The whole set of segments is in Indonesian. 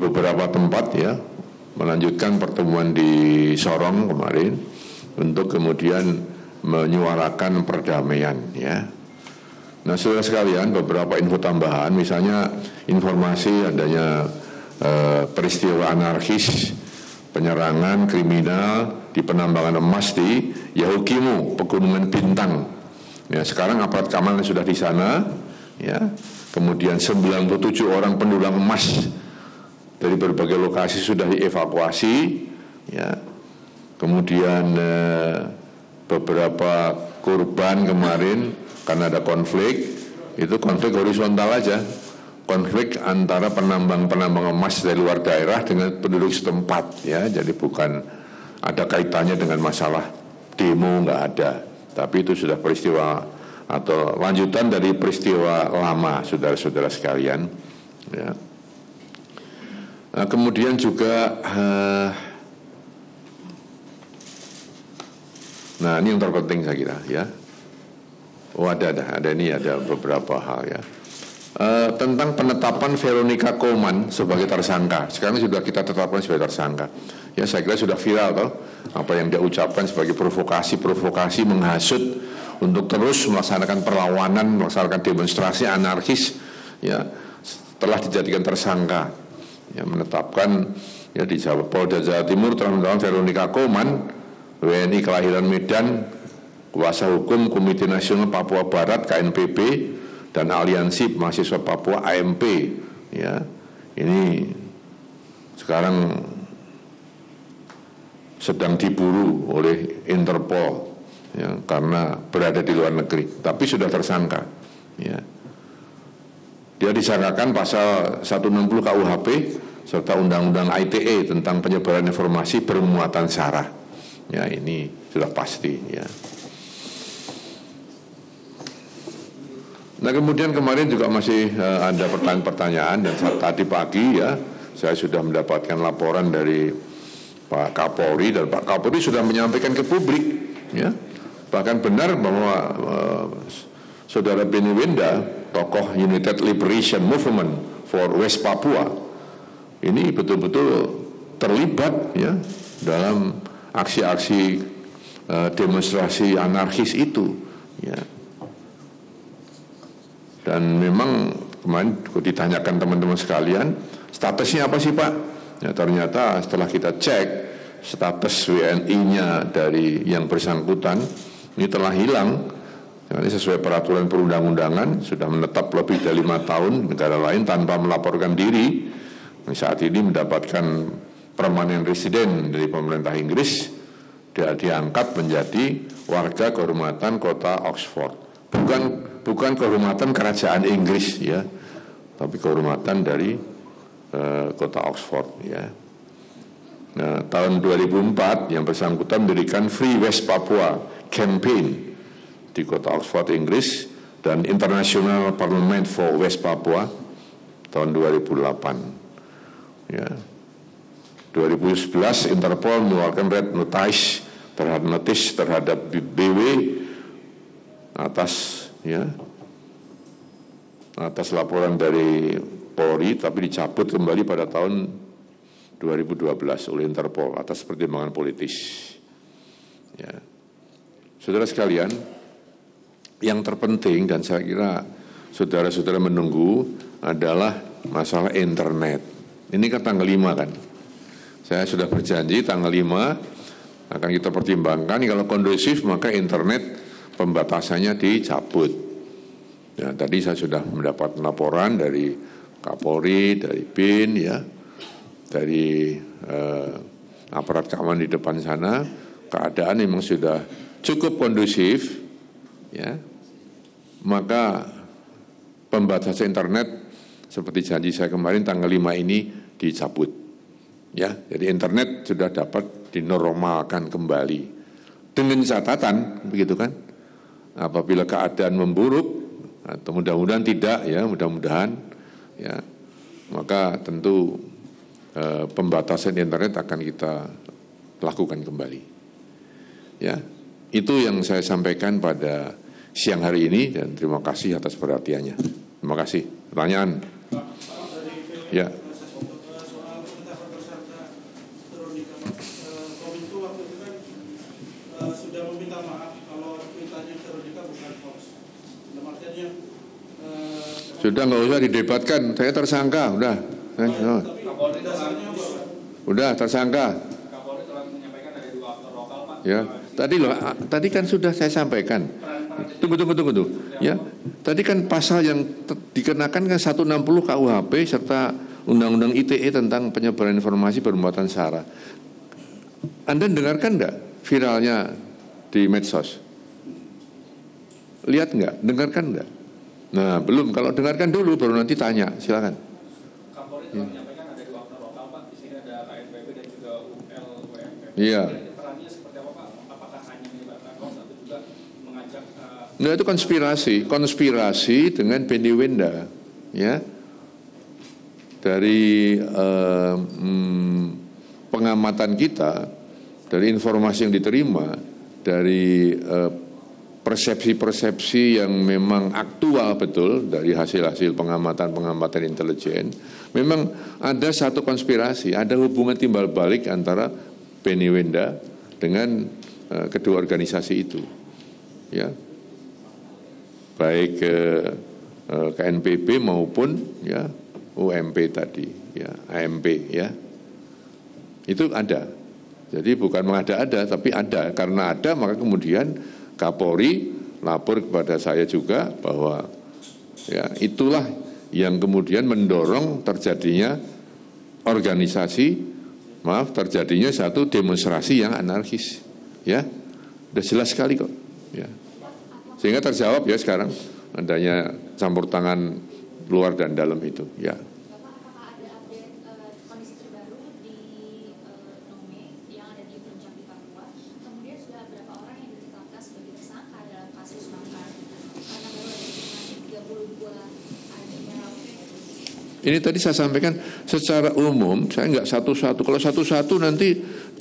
beberapa tempat ya, melanjutkan pertemuan di Sorong kemarin untuk kemudian menyuarakan perdamaian ya. Nah, saudara sekalian, beberapa info tambahan, misalnya informasi adanya peristiwa anarkis, penyerangan kriminal di penambangan emas di Yahukimu, Pegunungan Bintang. Ya, sekarang aparat keamanan sudah di sana, ya. Kemudian 97 orang pendulang emas dari berbagai lokasi sudah dievakuasi, ya. Kemudian beberapa korban kemarin karena ada konflik, itu konflik horizontal aja, konflik antara penambang emas dari luar daerah dengan penduduk setempat ya, jadi bukan ada kaitannya dengan masalah demo, nggak ada, tapi itu sudah peristiwa atau lanjutan dari peristiwa lama, saudara-saudara sekalian ya. Nah, kemudian juga nah ini yang terpenting saya kira ya. Oh ada beberapa hal ya. Tentang penetapan Veronica Koeman sebagai tersangka. Sekarang sudah kita tetapkan sebagai tersangka. Ya, saya kira sudah viral toh apa yang dia ucapkan sebagai provokasi menghasut untuk terus melaksanakan perlawanan, melaksanakan demonstrasi anarkis ya, telah dijadikan tersangka. Ya, menetapkan ya di Polda Jawa Timur telah menetapkan Veronica Koeman, WNI kelahiran Medan, kuasa hukum Komite Nasional Papua Barat KNPB dan Aliansi Mahasiswa Papua AMP ya. Ini sekarang sedang diburu oleh Interpol ya, karena berada di luar negeri, tapi sudah tersangka ya. Dia disangkakan pasal 160 KUHP serta Undang-Undang ITE tentang penyebaran informasi bermuatan sara. Ya, ini sudah pasti ya. Nah, kemudian kemarin juga masih ada pertanyaan-pertanyaan, dan tadi pagi ya saya sudah mendapatkan laporan dari Pak Kapolri, dan Pak Kapolri sudah menyampaikan ke publik ya, bahkan benar bahwa Saudara Beni Wenda, tokoh United Liberation Movement for West Papua, ini betul-betul terlibat ya dalam aksi-aksi demonstrasi anarkis itu ya. Dan memang kemarin ditanyakan teman-teman sekalian, statusnya apa sih Pak? Ya, ternyata setelah kita cek status WNI-nya dari yang bersangkutan ini telah hilang. Ini sesuai peraturan perundang-undangan sudah menetap lebih dari 5 tahun negara lain tanpa melaporkan diri. Saat ini mendapatkan permanent resident dari pemerintah Inggris, dia diangkat menjadi warga kehormatan kota Oxford. Bukan kehormatan kerajaan Inggris ya, tapi kehormatan dari kota Oxford ya. Nah, tahun 2004 yang bersangkutan mendirikan Free West Papua Campaign di kota Oxford, Inggris, dan International Parliament for West Papua tahun 2008 ya. 2011 Interpol mengeluarkan red notice terhadap BW atas laporan dari Polri, tapi dicabut kembali pada tahun 2012 oleh Interpol atas pertimbangan politis ya. Saudara sekalian, yang terpenting dan saya kira saudara-saudara menunggu adalah masalah internet. Ini kan tanggal 5 kan, saya sudah berjanji tanggal 5 akan kita pertimbangkan, kalau kondusif maka internet pembatasannya dicabut. Ya, tadi saya sudah mendapat laporan dari Kapolri, dari BIN, ya, dari aparat keamanan di depan sana, keadaan memang sudah cukup kondusif, ya. Maka pembatasan internet seperti janji saya kemarin tanggal 5 ini dicabut. Ya, jadi internet sudah dapat dinormalkan kembali. Dengan catatan, begitu kan? Apabila keadaan memburuk atau mudah-mudahan tidak, ya, mudah-mudahan, ya, maka tentu pembatasan internet akan kita lakukan kembali. Ya, itu yang saya sampaikan pada siang hari ini dan terima kasih atas perhatiannya. Terima kasih. Pertanyaan? Ya. Soal sudah meminta maaf kalau tweetannya Veronica bukan hoax. Dalam artiannya sudah nggak usah didebatkan, saya tersangka, udah. Udah tersangka. Kapolri telah menyampaikan ada 2 aktor lokal, Pak. Ya, tadi kan sudah saya sampaikan. Tunggu. Ya, tadi kan pasal yang dikenakan kan 160 KUHP serta Undang-Undang ITE tentang penyebaran informasi bermuatan sara. Anda dengarkan enggak viralnya di medsos? Lihat enggak? Dengarkan enggak? Nah, belum. Kalau dengarkan dulu baru nanti tanya. Silakan. Kapolri telah menyampaikan ada 2 aktor lokal, Pak. Di sini ada KNPB dan juga ULWMF. Iya. Perannya seperti apa, Pak? Apakah hanya menyebarkan hoax atau juga mengajak? Nah, itu konspirasi dengan Benny Wenda, ya. Dari pengamatan kita, dari informasi yang diterima, dari persepsi-persepsi yang memang aktual betul dari hasil-hasil pengamatan intelijen, memang ada satu konspirasi, ada hubungan timbal balik antara Benny Wenda dengan kedua organisasi itu, ya, baik KNPB maupun ya UMP tadi, ya AMP, ya, itu ada. Jadi bukan mengada-ada, tapi ada. Karena ada, maka kemudian Kapolri lapor kepada saya juga bahwa ya itulah yang kemudian mendorong terjadinya terjadinya satu demonstrasi yang anarkis, ya, udah jelas sekali kok, ya. Sehingga terjawab ya sekarang adanya campur tangan luar dan dalam itu, ya. Bapak, apakah ada update kondisi terbaru di Nome yang ada di Puncak di Papua? Kemudian sudah berapa orang yang ditetapkan sebagai tersangka dalam kasus makar? Karena baru ada informasi 32 adanya. Ini tadi saya sampaikan secara umum, saya nggak satu-satu. Kalau satu-satu nanti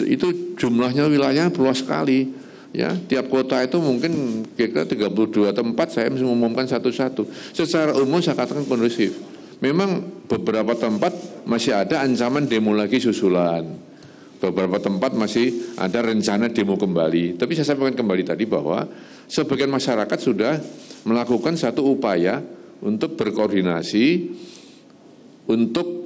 itu jumlahnya wilayahnya luas sekali. Ya, tiap kota itu mungkin kira-kira 32 tempat saya mengumumkan satu-satu. Secara umum saya katakan kondusif. Memang beberapa tempat masih ada ancaman demo lagi susulan. Beberapa tempat masih ada rencana demo kembali. Tapi saya sampaikan kembali tadi bahwa sebagian masyarakat sudah melakukan satu upaya untuk berkoordinasi untuk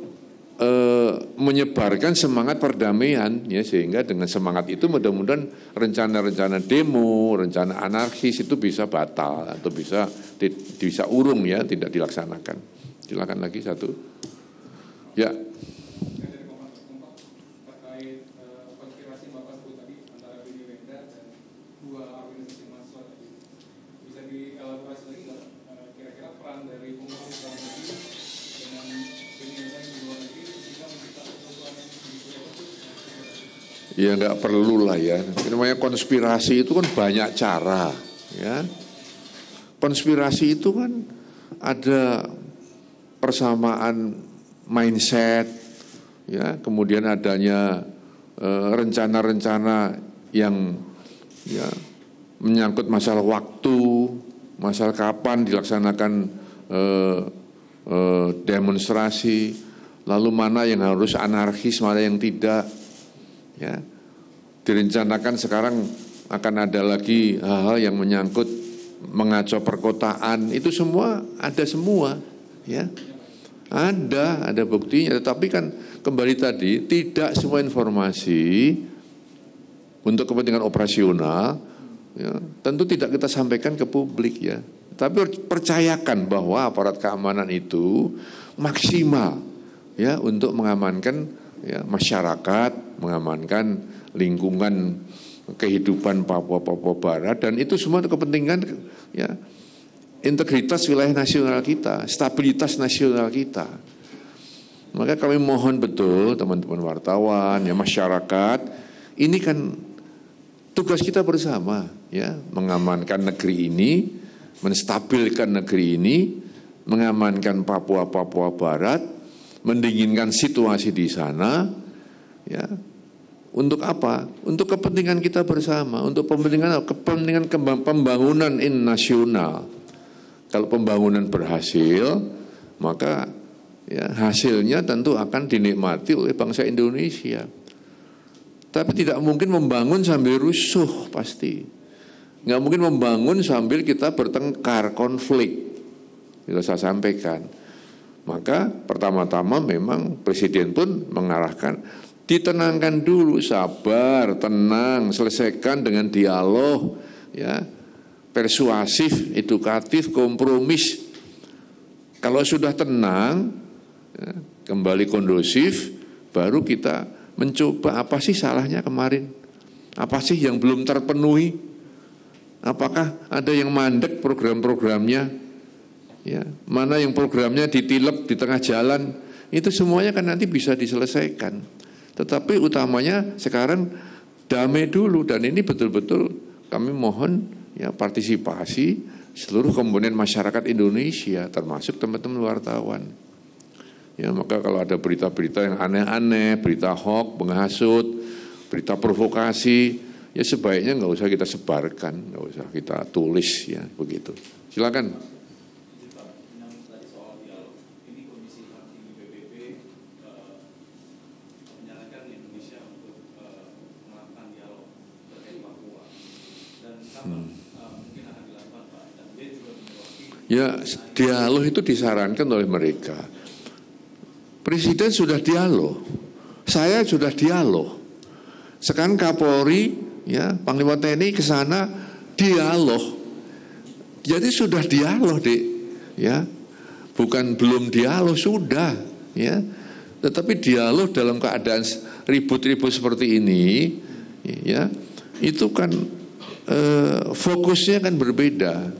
menyebarkan semangat perdamaian, ya, sehingga dengan semangat itu mudah-mudahan rencana-rencana demo, rencana anarkis itu bisa batal atau bisa urung, ya, tidak dilaksanakan. Silakan lagi satu. Ya. Terkait konspirasi Bapak sebut tadi antara Benny Wenda dan 2 organisasi mahasiswa tadi, bisa dielaborasi lagi nggak kira-kira peran dari pengurus dalam negeri dengan Benny Wenda yang di luar negeri jika menciptakan kerusuhan yang Ya nggak perlu lah, ya. Namanya konspirasi itu kan banyak cara, ya. Konspirasi itu kan ada persamaan mindset, ya, kemudian adanya rencana-rencana yang ya menyangkut masalah waktu, masalah kapan dilaksanakan demonstrasi, lalu mana yang harus anarkis, mana yang tidak, ya. Direncanakan sekarang akan ada lagi hal-hal yang menyangkut mengacau perkotaan, itu semua ada semua, ya. Ada buktinya, tetapi kan kembali tadi tidak semua informasi untuk kepentingan operasional, ya, tentu tidak kita sampaikan ke publik, ya. Tapi percayakan bahwa aparat keamanan itu maksimal, ya, untuk mengamankan, ya, masyarakat, mengamankan lingkungan kehidupan Papua Barat, dan itu semua kepentingan, ya, integritas wilayah nasional kita, stabilitas nasional kita. Maka kami mohon betul teman-teman wartawan, ya, masyarakat, ini kan tugas kita bersama, ya, mengamankan negeri ini, menstabilkan negeri ini, mengamankan Papua Barat, mendinginkan situasi di sana, ya. Untuk apa? Untuk kepentingan kita bersama, untuk kepentingan pembangunan nasional. Kalau pembangunan berhasil, maka ya hasilnya tentu akan dinikmati oleh bangsa Indonesia. Tapi tidak mungkin membangun sambil rusuh, pasti. Nggak mungkin membangun sambil kita bertengkar, konflik. Itu saya sampaikan. Maka pertama-tama memang Presiden pun mengarahkan, ditenangkan dulu, sabar, tenang, selesaikan dengan dialog, ya, persuasif, edukatif, kompromis. Kalau sudah tenang, ya, kembali kondusif, baru kita mencoba apa sih salahnya kemarin, apa sih yang belum terpenuhi. Apakah ada yang mandek program-programnya? Ya, mana yang programnya ditilep di tengah jalan? Itu semuanya kan nanti bisa diselesaikan. Tetapi utamanya sekarang damai dulu, dan ini betul-betul kami mohon ya partisipasi seluruh komponen masyarakat Indonesia, termasuk teman-teman wartawan. Ya, maka kalau ada berita-berita yang aneh-aneh, berita hoax, menghasut, berita provokasi, ya sebaiknya nggak usah kita sebarkan, nggak usah kita tulis, ya begitu. Silakan. Tadi soal dialog, ini Komisi HAM Tinggi PBB menyarankan Indonesia untuk melakukan dialog terkait Papua, dan kapan mungkin akan dilakukan, Pak? Dan dia juga mewakili. Ya, dialog itu disarankan oleh mereka. Presiden sudah dialog, saya sudah dialog. Sekarang Kapolri, ya, Panglima TNI ke sana dialog. Jadi sudah dialog, Dik, ya. Bukan belum dialog, sudah, ya. Tetapi dialog dalam keadaan ribut-ribut seperti ini, ya, itu kan fokusnya kan berbeda.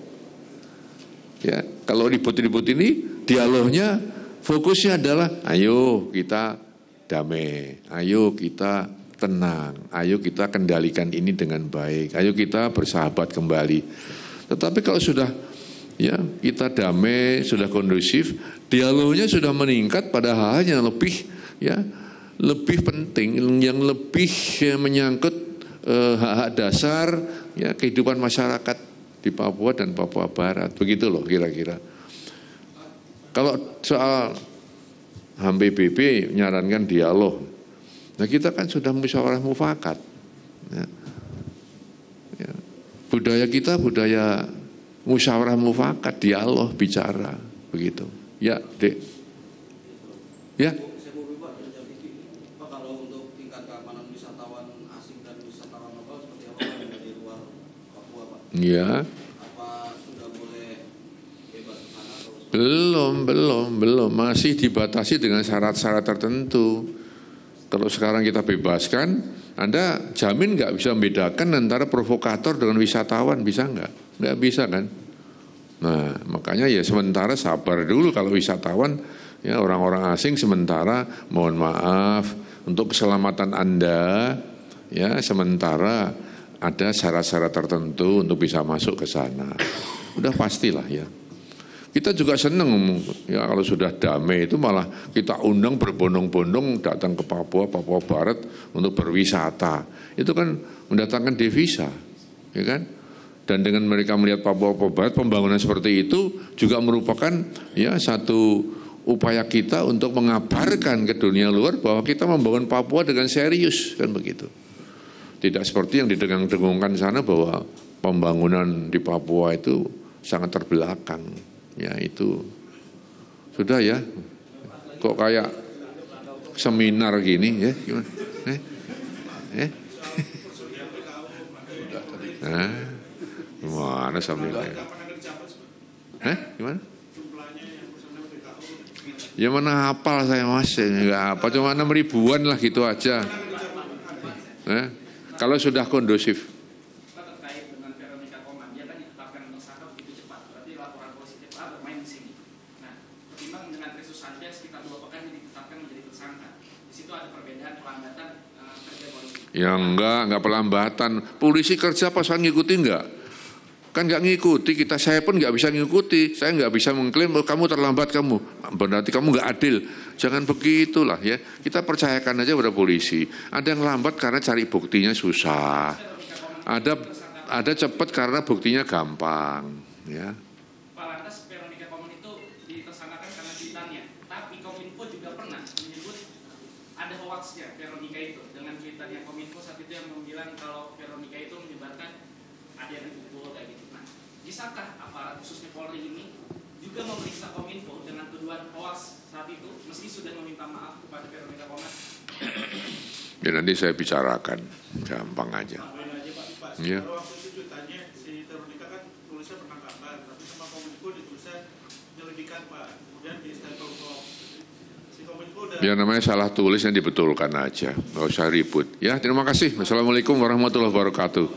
Ya, kalau ribut-ribut ini dialognya fokusnya adalah ayo kita damai, ayo kita tenang, ayo kita kendalikan ini dengan baik, ayo kita bersahabat kembali. Tetapi kalau sudah ya kita damai, sudah kondusif, dialognya sudah meningkat pada hal yang lebih ya lebih penting, yang lebih menyangkut hak-hak dasar ya kehidupan masyarakat di Papua dan Papua Barat. Begitu loh kira-kira. Kalau soal HAM PBB menyarankan dialog, nah kita kan sudah musyawarah mufakat. Ya. Ya. Budaya kita budaya musyawarah mufakat, dialog, bicara, begitu. Ya, Dek. Ya. Saya mau Pak kalau untuk tingkat keamanan wisatawan asing dan wisatawan lokal seperti apa yang dari luar Papua, Pak? Ya. Apa sudah boleh bebas ke sana atau Belum, masih dibatasi dengan syarat-syarat tertentu. Kalau sekarang kita bebaskan, Anda jamin nggak bisa membedakan antara provokator dengan wisatawan, bisa nggak? Nggak bisa kan? Nah, makanya ya sementara sabar dulu kalau wisatawan, ya orang-orang asing sementara mohon maaf untuk keselamatan Anda, ya sementara ada syarat-syarat tertentu untuk bisa masuk ke sana. Udah pastilah ya. Kita juga senang ya kalau sudah damai itu malah kita undang berbondong-bondong datang ke Papua Barat untuk berwisata. Itu kan mendatangkan devisa, ya kan? Dan dengan mereka melihat Papua Barat, pembangunan seperti itu juga merupakan ya satu upaya kita untuk mengabarkan ke dunia luar bahwa kita membangun Papua dengan serius, kan begitu. Tidak seperti yang didengung-dengungkan sana bahwa pembangunan di Papua itu sangat terbelakang. Ya itu sudah ya, kok kayak seminar gini ya, gimana? Nah, gimana seminar? Gimana? Ya mana hafal saya masih nggak apa, cuma 6 ribuan lah gitu aja. Kalau sudah kondusif. Ya enggak pelambatan. Polisi kerja pas ngikuti enggak? Kan enggak ngikuti, saya pun enggak bisa ngikuti. Saya enggak bisa mengklaim kamu terlambat kamu. Berarti kamu enggak adil. Jangan begitulah ya. Kita percayakan aja pada polisi. Ada yang lambat karena cari buktinya susah. Ada cepat karena buktinya gampang, ya. Pak, lantas Veronica Komun itu ditersangkakan karena cuitannya. Tapi Kominfo juga pernah menyebut ada hoaxnya Veronica itu dengan cuitannya Kominfo saat itu yang bilang kalau Veronica itu menyebarkan ada yang dipukul bisakah aparat khususnya Polri ini juga memeriksa Kominfo dengan tuduhan hoaks saat itu, meski sudah meminta maaf kepada Veronica Komnas? Ya nanti saya bicarakan, gampang aja. Ya. Kalau waktu itu ceritanya si Veronica kan tulisnya penangkapan, tapi sama Kominfo ditulisnya penyelidikan Pak, kemudian di stempel box. Si Kominfo udah. Ya namanya salah tulisnya dibetulkan aja, nggak usah ribut. Ya terima kasih. Wassalamualaikum warahmatullahi wabarakatuh.